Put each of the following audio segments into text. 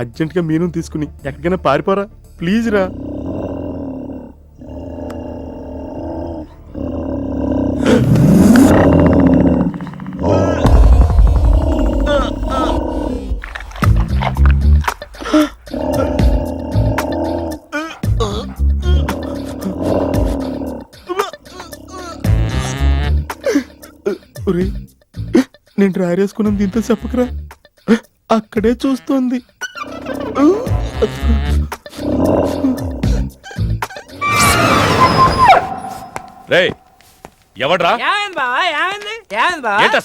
అర్జెంట్గా మీను తీసుకుని ఎక్కడికైనా పారిపోరా ప్లీజ్ రా. ఒరేయ్, నేను డ్రైర్ వేసుకున్నాను దీంతో చెప్పకరా, అక్కడే చూస్తోంది. రేయ్ ఎవడ్రా?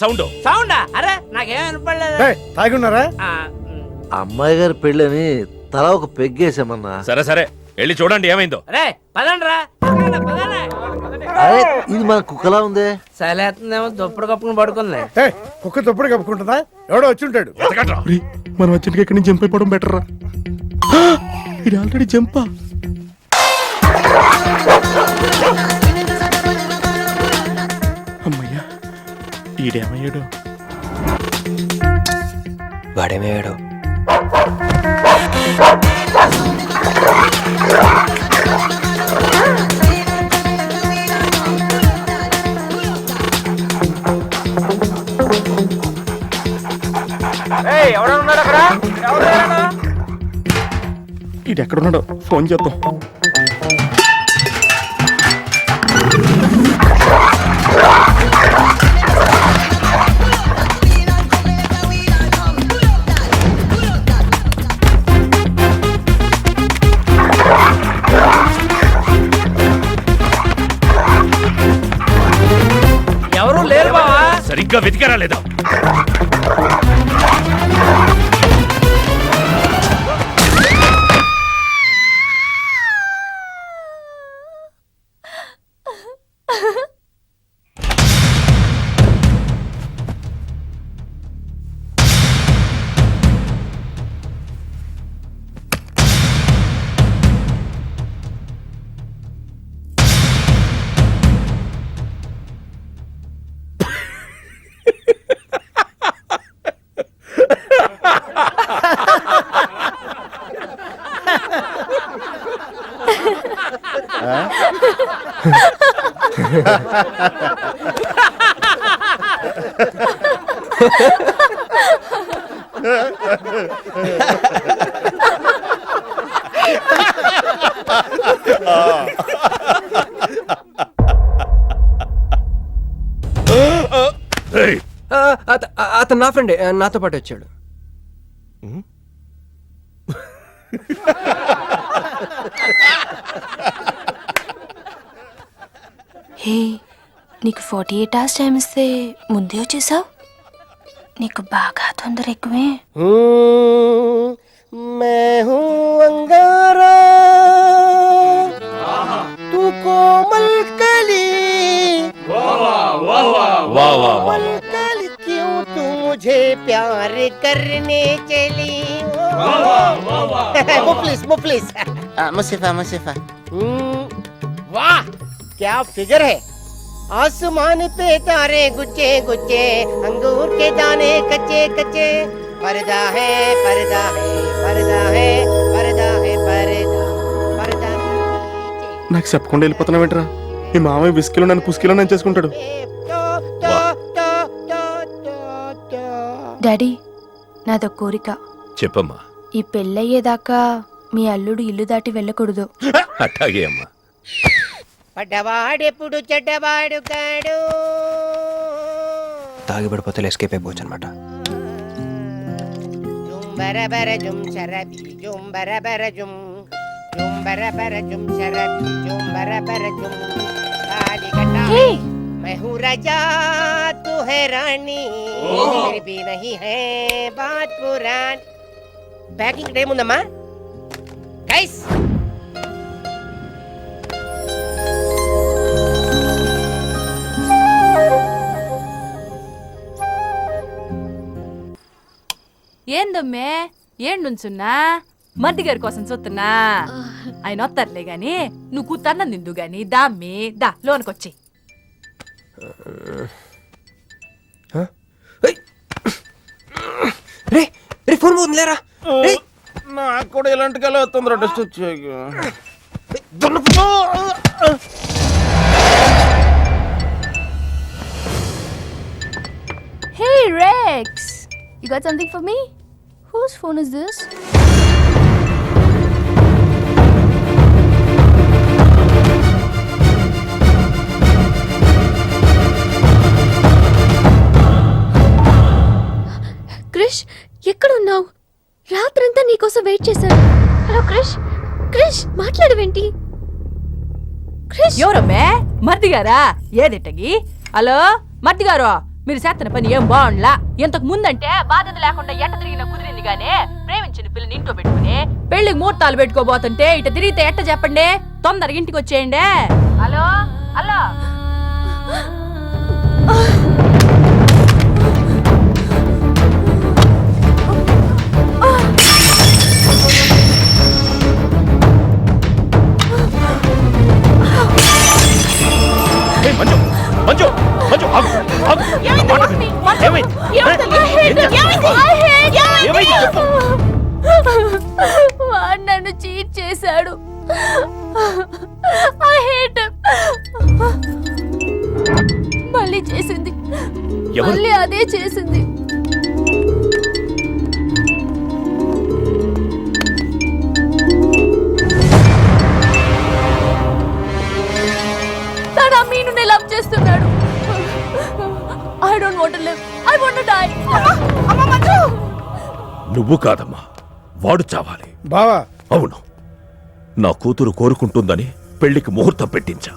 సౌండ్ సౌండా? అరే నాకేం వినపడలేదు. తాగున్నారా? అమ్మాయి గారి పెళ్ళని తల ఒక పెగ్గేసామన్నా. సరే సరే వెళ్ళి చూడండి ఏమైందో. రే పదండ్రా. అరే ఇది మన కుక్కలా ఉందే. సలేతుందేమో దుప్పుడు కప్పుకుని పడుకుంది. కుక్క తప్పుడు కప్పుకుంటుందా? ఎవడో వచ్చి ఉంటాడు. ఒరేయ్, మనం అర్జెంట్గా ఇక్కడి నుంచి జంప్ అయిపోవడం బెటర్ రా. ఇది ఆల్రెడీ జంపా. అమ్మయ్యా, ఈడేమయ్యాడు? వాడేమయ్యాడు? ఈడు ఎక్కడున్నాడో ఫోన్ చేద్దాం. ఎవరు లేరు బావా. సరిగ్గా వెతికారా లేదా? అతను నా ఫ్రెండే, నాతో పాటు వచ్చాడు. హే, నీకు 48 hours టైం ఇస్తే ముందే వచ్చేసావు. నీకు బాగా తొందర ఎక్కువే. मैं हूँ अंगारा तू कोमल कली कोमल कली क्यों तू मुझे प्यार करने चली मुफलिस मुसीफा वाह क्या फिगर है. आसमान पे तारे गुच्चे गुच्चे अंगूर के दाने कच्चे कच्चे पर्दा है पर्दा है पर्दा है पर्दा है पर्दा पर्दा నాకు చెప్పకుండా వెళ్ళిపోతున్నావేంట్రా? మీ మామయ్య విస్కీలో నన్ను పుస్కీలో నన్ను చేసుకుంటాడు. డాడీ, నాదో కోరిక. చెప్పమ్మా. ఈ పెళ్ళయ్యేదాకా మీ అల్లుడు ఇల్లు దాటి వెళ్ళకూడదు. అట్టాగే అమ్మా. పడ్డవాడెప్పుడు చెడ్డవాడు కాడు. తాగి పడిపోతే ఎస్కేప్ అయిపోవచ్చు అనమాట. జుంబరబర జుం శరబి జుంబరబర జుం జుంబరబర జుం శరబి జుంబరబర జుం కాలికటా मैं हूँ राजा तू है रानी फिर भी नहीं है बात पुरानी. ప్యాకింగ్ టైం ఉందమ్మా గైస్. ఏందమ్మే ఏండుంచున్నా మర్ది గారి కోసం చూస్తున్నా. ఆయన వస్తారులే గాని నువ్వు కూతన్నం తిందు గాని దామ్మి దా లోనకొచ్చి. రే రే ఫోన్ పోతుందిలేరా. నాకు కూడా ఇలాంటి కళ తొందర టెస్ట్ వచ్చాయి. Hey Rex, you got something for me? Whose phone is this? Krish, ఎక్కడున్నావు? రాత్రంతా నీకోసం వెయిట్ చేశాను. హలో క్రిష్, క్రిష్ మాట్లాడవేంటి? క్రిష్, ఎవరమ్మే మర్ది గారా? ఏదిట్టగి? హలో మర్ది గారు, మీరు చేస్తున్న పని ఏం బాగుండ్లా. ఇంతకు ముందంటే బాధ్యత లేకుండా ఎట్ట తిరిగిన కుదిరింది గానీ ప్రేమించిన పిల్లని ఇంట్లో పెట్టుకుని పెళ్లికి ముహూర్తాలు పెట్టుకోబోతుంటే ఇట తిరిగితే ఎట్ట చెప్పండి? తొందరగా ఇంటికి వచ్చేయండి. Hello hello. ఏయ్, మంజు మంజు మంజు ఆగు, ఆగు. ఏమైంది? ఏమైంది చెప్పు. వాడు నన్ను చీట్ చేశాడు. I hate him. మళ్ళీ చేసింది, ఎవరు? మళ్ళీ అదే చేసింది. తను ఆ మీనుని లవ్ చేస్తున్నాడు. I don't want to live. I want to die. అమ్మ మంజు. నువ్వు కాదమ్మా, వాడు చావాలి. బావా, అవును, నా కూతురు కోరుకుంటుందని పెళ్లికి ముహూర్తం పెట్టించా.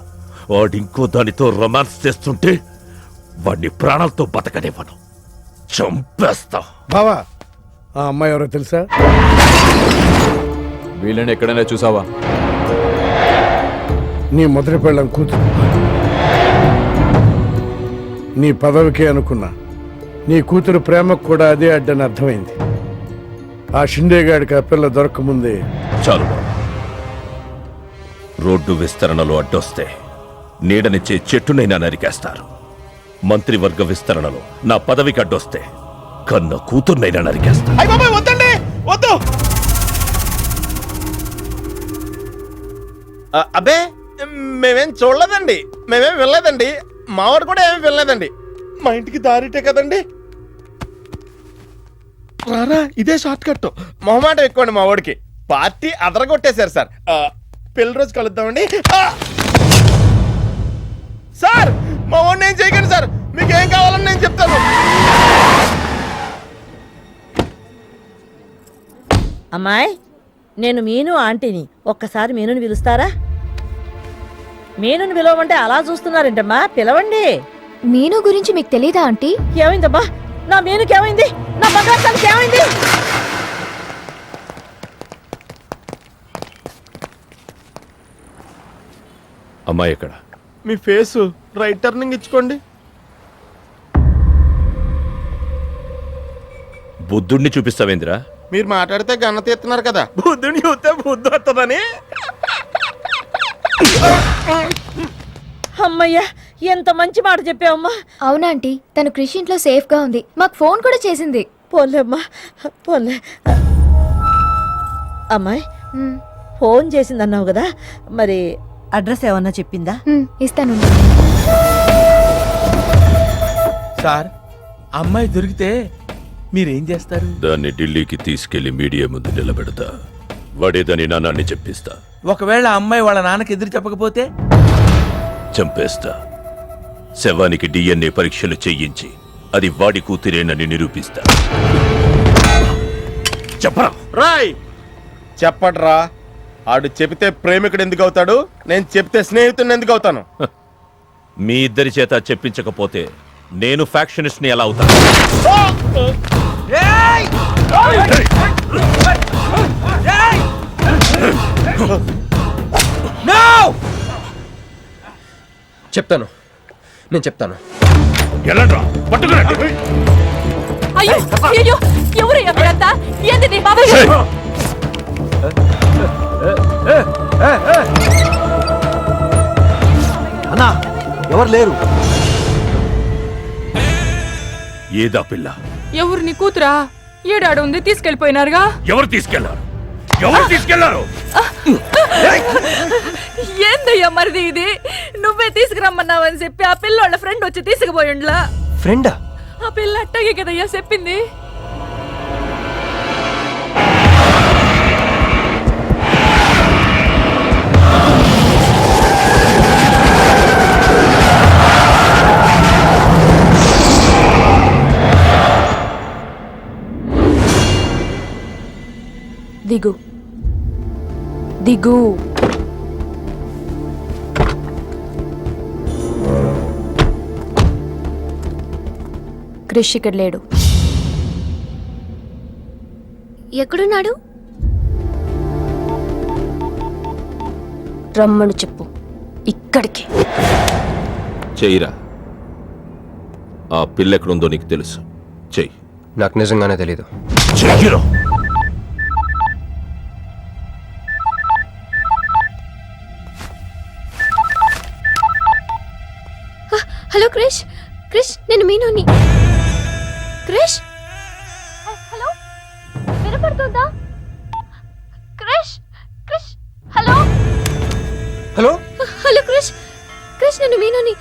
వాడింకో దానితో రొమాన్స్ చేస్తుంటే వాడిని ప్రాణాలతో బతకనివ్వను, చంపేస్తా. బావా, ఆ అమ్మాయి ఎవరో తెలుసా? వీళ్ళని ఎక్కడైనా చూసావా? నీ మొదటి పెళ్ళం కూతురు. నీ పదవికే అనుకున్నా, నీ కూతురు ప్రేమకు కూడా అదే అడ్డని అర్థమైంది. ఆ షిండేగాడికి ఆ పిల్ల దొరకముందే. చాలు బాబు. రోడ్డు విస్తరణలో అడ్డొస్తే నీడనిచ్చే చెట్టునైనా నరికేస్తారు. మంత్రివర్గ విస్తరణలో నా పదవికి అడ్డొస్తే కన్న కూతుర్నైనా నరికేస్తారు. అయ్య బాబాయ్ వద్దండి, వద్దు. అబ్బే మేమేం చూడలేదండి, మేమేం వెళ్ళలేదండి. మావాడు కూడా ఏమీ వెళ్ళలేదండి. మా ఇంటికి దారిటే కదండి. రారా, ఇదే షార్ట్ కట్. మొహమాటం ఎక్కువండి మా వాడికి. పార్టీ అదరగొట్టేశారు సార్. పెళ్లి రోజు కలుద్దామండి. సార్ మా వాడిని ఏం చేయకండి సార్, మీకు ఏం కావాలని నేను చెప్తాను. అమ్మాయి, నేను మీను ఆంటీని. ఒక్కసారి మీనుని పిలుస్తారా? మీనుని పిలవమంటే అలా చూస్తున్నారేంటమ్మా, పిలవండి. మీను గురించి మీకు తెలీదా ఆంటీ? ఏమైందమ్మా? నా మీనుకి ఏమైంది? నా బంగారు తల్లికి ఏమైంది? అమ్మాయి ఎక్కడ? మీ ఫేస్ రైట్ టర్నింగ్ ఇచ్చుకోండి. బుద్ధుడిని చూపిస్తావేంద్రా? మీరు మాట్లాడితే గన్న తీస్తున్నారు కదా, బుద్ధుని చూస్తే బుద్ధి వస్తుందని. అమ్మయ్యా, ఎంత మంచి మాట చెప్పావమ్మా. అవునాంటీ, తను కృషి ఇంట్లో సేఫ్ గా ఉంది. మాకు ఫోన్ కూడా చేసింది. పోలేమ్మా, పోలే. అమ్మాయి, ఫోన్ చేసిందన్నావు కదా, మరి అడ్రస్ ఏమన్నా చెప్పిందా? ఇస్తాను. సార్, అమ్మాయి దొరికితే మీరేం చేస్తారు? దాన్ని ఢిల్లీకి తీసుకెళ్లి మీడియా ముందు నిలబెడతా. వాడేదని నాన్నని చెప్పిస్తా. ఒకవేళ అమ్మాయి వాళ్ళ నాన్నకి ఎదురు చెప్పకపోతే చంపేస్తా. శవానికి DNA పరీక్షలు చెయ్యించి అది వాడి కూతురేనని నిరూపిస్తా. చెప్పరా? రాయ్ చెప్పడ్రా. ఆడు చెబితే ప్రేమికుడు ఎందుకు అవుతాడు? నేను చెప్తే స్నేహితుడిని ఎందుకు అవుతాను? మీ ఇద్దరి చేత చెప్పించకపోతే నేను ఫ్యాక్షనిస్ట్ ని ఎలా అవుతాను? చెప్తాను, నేను చెప్తాను. ఎలాండ్రా? పట్టుకురండి. అయ్యో అయ్యో, ఎవరయ్యా మీరంతా? ఏంది నీ బాబాయ్? అన్నా, ఎవరు లేరు. ఏదా పిల్ల? ఎవరు నీ కూతురా? ఏడాడు ఉంది, తీసుకెళ్లిపోయినారుగా. ఎవరు తీసుకెళ్లారు? ఎవరు తీసుకెళ్లారు? ఏందయ్యా మరిది ఇది? నువ్వే తీసుకురమ్మన్నావని చెప్పి ఆ పిల్లోళ్ళ ఫ్రెండ్ వచ్చి తీసుకుపోయిండ్లా. ఫ్రెండా? ఆ పిల్ల అట్టగే కదయ్యా చెప్పింది. దిగు దిగు. క్రిష్ ఇక్కడ లేడు. ఎక్కడున్నాడు? రమ్మను చెప్పు ఇక్కడికి. చెయ్యిరా. ఆ పిల్ల ఎక్కడుందో నీకు తెలుసు. చెయ్యి. నాకు నిజంగానే తెలీదు. చెయ్యిరా. హలో క్రిష్, క్రిష్ నేను మీనుని. క్రిష్, హలో వినపడుతుందా? Krish, Krish, hello hello hello Krish, Krish నేను మీనుని.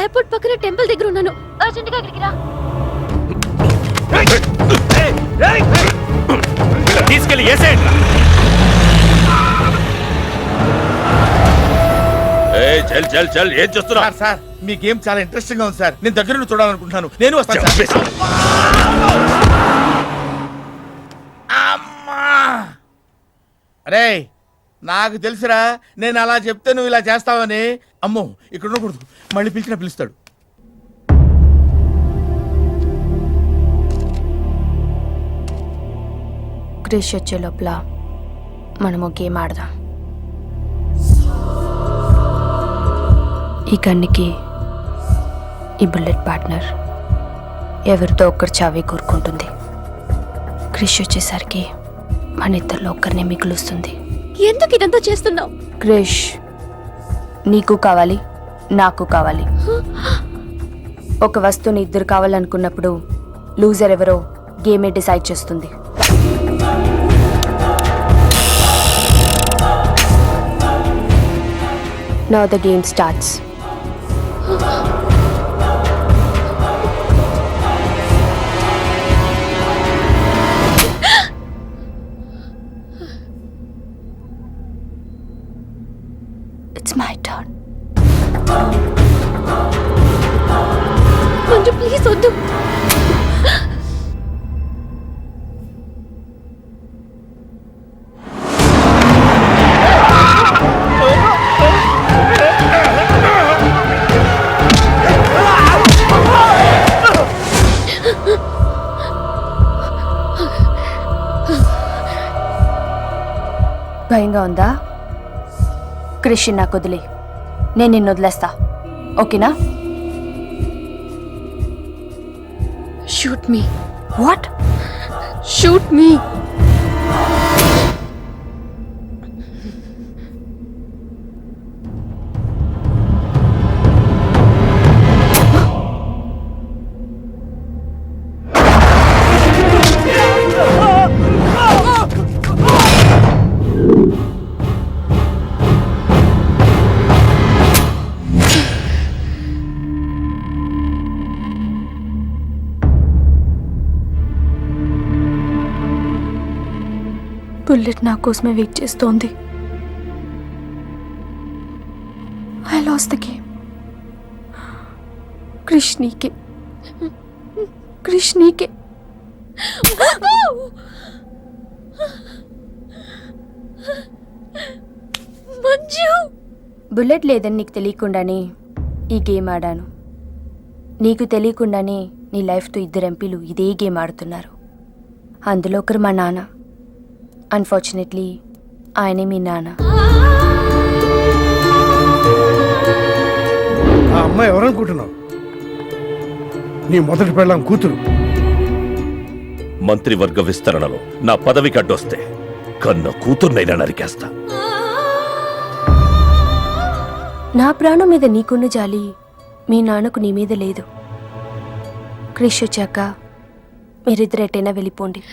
ఎయిర్పోర్ట్ పక్కన టెంపుల్ దగ్గర ఉన్నాను. అర్జెంట్గా అక్కడికి రా. తీసుకెళ్ళి ఏసేయండి. చల్ చల్ చల్. ఏం చేస్తున్నా? సార్ మీ గేమ్ చాలా ఇంట్రెస్టింగ్ గా ఉంది సార్. నేను దగ్గర నుండి చూడాలనుకుంటున్నాను. నేను వస్తాను సార్. అమ్మా! అరే నాకు తెలుసురా, నేను అలా చెప్తే నువ్వు ఇలా చేస్తావని. అమ్మో ఇక్కడ ఉండకూడదు, మళ్ళీ పిలిచినా పిలుస్తాడు. క్రిష్ వచ్చే లోపల మనము గేమ్ ఆడదాం. ఈ గన్నికి ఈ బుల్లెట్ పార్ట్నర్ ఎవరితో ఒక్కరు చావే కోరుకుంటుంది. క్రిష్ వచ్చేసరికి మన ఇద్దరిలో ఒక్కరినే మిగులుస్తుంది. ఎందుకు ఇదంతా చేస్తున్నావు? క్రిష్ నీకు కావాలి, నాకు కావాలి. ఒక వస్తువుని ఇద్దరు కావాలనుకున్నప్పుడు లూజర్ ఎవరో గేమే డిసైడ్ చేస్తుంది. Now the game starts. It's my turn. Manju please వద్దు. భయంగా ఉందా? క్రిష్ నాకు వదిలే, నేను నిన్ను వదిలేస్తా. ఓకేనా? Shoot me. What? Shoot me. Bullet నా కోసమే వెయిట్ చేస్తోంది. I lost the game. Krish నీకే, క్రిష్ నీకే. మంజు, బుల్లెట్ లేదని నీకు తెలియకుండానే ఈ గేమ్ ఆడాను. నీకు తెలియకుండానే నీ లైఫ్తో ఇద్దరు ఎంపీలు ఇదే గేమ్ ఆడుతున్నారు. అందులో ఒకరు మా నాన్న. అన్ఫార్చునేట్లీ ఆయనే మీ నాన్న. ఆ అమ్మాయి ఎవరనుకుంటున్నావు? నీ మొదటి పెళ్ళాం కూతురు. మంత్రివర్గ విస్తరణలో నా పదవికి అడ్డొస్తే కన్న కూతుర్నైనా నరికేస్తా. నా ప్రాణం మీద నీకున్న జాలి మీ నాన్నకు నీ మీద లేదు. క్రిష్ వచ్చాక మీరిద్దరు ఎటైనా వెళ్ళిపోండి.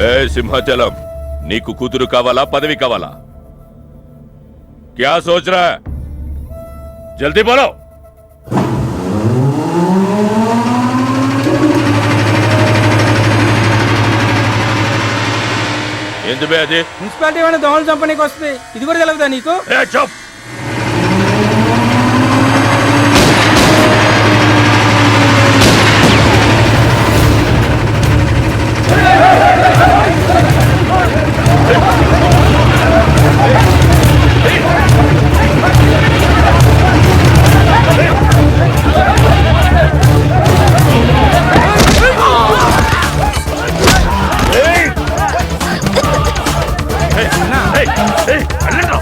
ఏ సింహాచలం, నీకు కూతురు కావాలా, పదవి కావాలా? క్యా సోచ్ రా? జల్దీ బోలో. ఏంది బే అది? మున్సిపాలిటీ వాడిని దోమలు చంపనీకి వస్తుంది, ఇది కూడా తెలియదా నీకు? ఏ చూప్.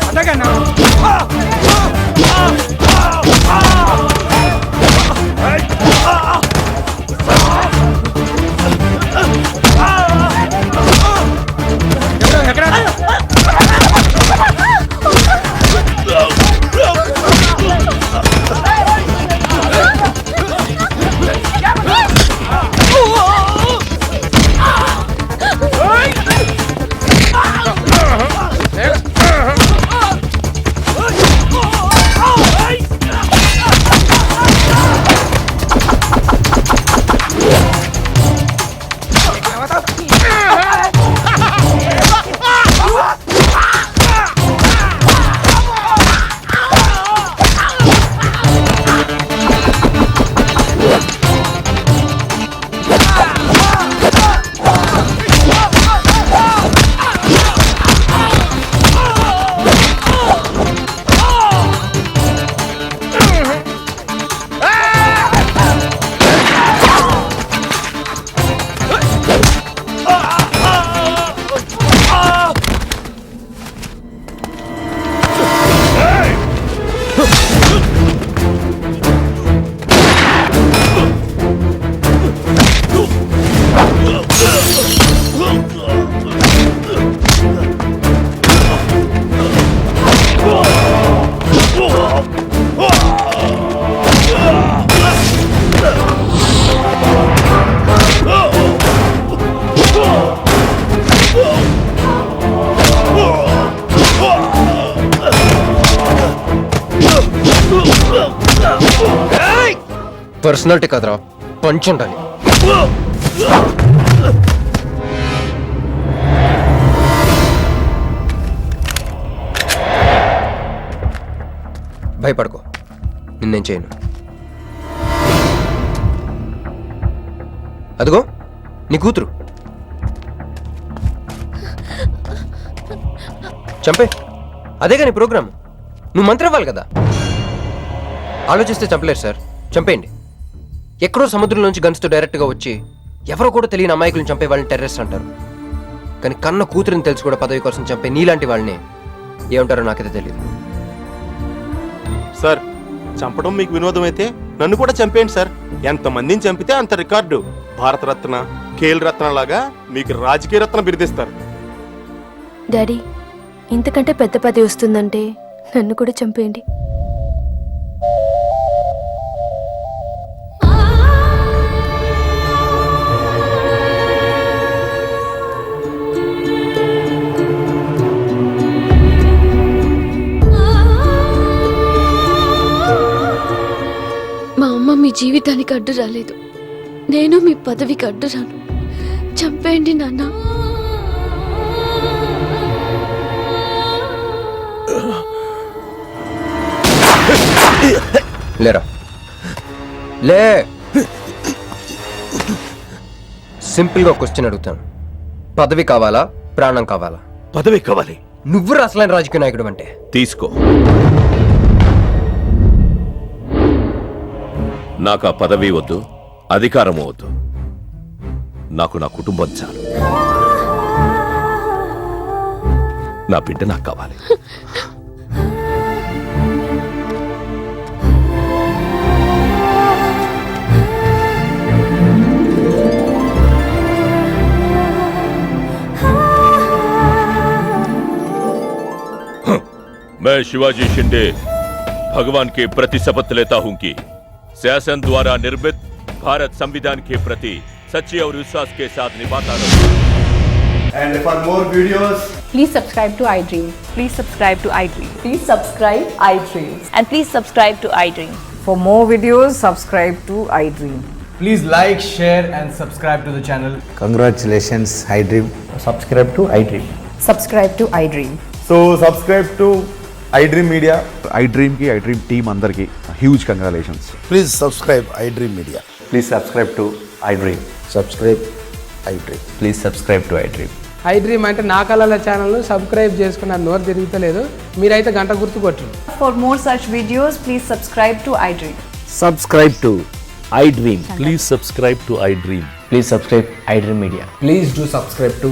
అట్లాగన్నా ఎక్కడ పర్సనాలిటీ కదరా, పంచ్ ఉండాలి. భయపడుకో, నిన్నేం చేయను. అదిగో నీ కూతురు, చంపే. అదేగా నీ ప్రోగ్రామ్, నువ్వు మంత్రి అవ్వాలి కదా. ఆలోచిస్తే చంపలేరు సార్, చంపేయండి. ఎక్కడో సముద్రంలోంచి గన్స్తో డైరెక్ట్గా వచ్చి ఎవరో కూడా తెలియని అమాయకులను చంపే వాళ్ళని టెర్రరిస్ట్ అంటారు. కానీ కన్న కూతురిని తెలుసు కూడా పదవి కోసం చంపే నీలాంటి వాళ్ళని ఏమంటారో నాకైతే తెలియదు. సార్, చంపడం మీకు వినోదం అయితే నన్ను కూడా చంపేయండి సార్. ఎంతమందిని చంపితే అంత రికార్డు. భారతరత్న, ఖేల్ రత్న లాగా మీకు రాజకీయ రత్న బిరుదిస్తారు. డాడీ, ఇంతకంటే పెద్ద పదవి వస్తుందంటే నన్ను కూడా చంపేయండి. మా అమ్మ మీ జీవితానికి అడ్డు రాలేదు, నేను మీ పదవికి అడ్డు రాను. చంపేయండి నాన్న. లేరా, లే. సింపుల్గా క్వశ్చన్ అడుగుతాను, పదవి కావాలా, ప్రాణం కావాలా? పదవి కావాలి. నువ్వు అసలైన రాజకీయ నాయకుడు అంటే తీసుకో. నాకు ఆ పదవి వద్దు, అధికారము వద్దు. నాకు నా కుటుంబం చాలు. నా బిడ్డ నాకు కావాలి. मैं शिवाजी शिंदे भगवान के प्रति शपथ लेता हूं कि शासन द्वारा निर्मित भारत संविधान के प्रति सच्चे और विश्वास के साथ निभाता रहूं। And for more videos, Please subscribe to iDream. Please subscribe to iDream. Please subscribe iDream. And please subscribe to iDream. For more videos, subscribe to iDream. Please like, share and subscribe to the channel. Congratulations iDream. Subscribe to iDream. Subscribe to iDream. So subscribe to iDream Media. iDream team అందరికి huge congratulations. Please subscribe iDream media. Please subscribe to iDream. Subscribe iDream. Please subscribe to iDream. iDream అంటే నా కళల ఛానల్ను subscribe చేసుకున్న నోరు తిరుగుతలేదు, మీరైతే గంట గుర్తు కొట్టండి. For more such videos, please subscribe to iDream. Subscribe to iDream. Please subscribe to iDream. Please subscribe iDream media. Please do subscribe to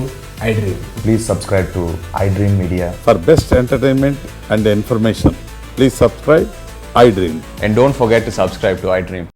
iDream. Please subscribe to iDream media. For best entertainment and information please subscribe iDream. And don't forget to subscribe to iDream.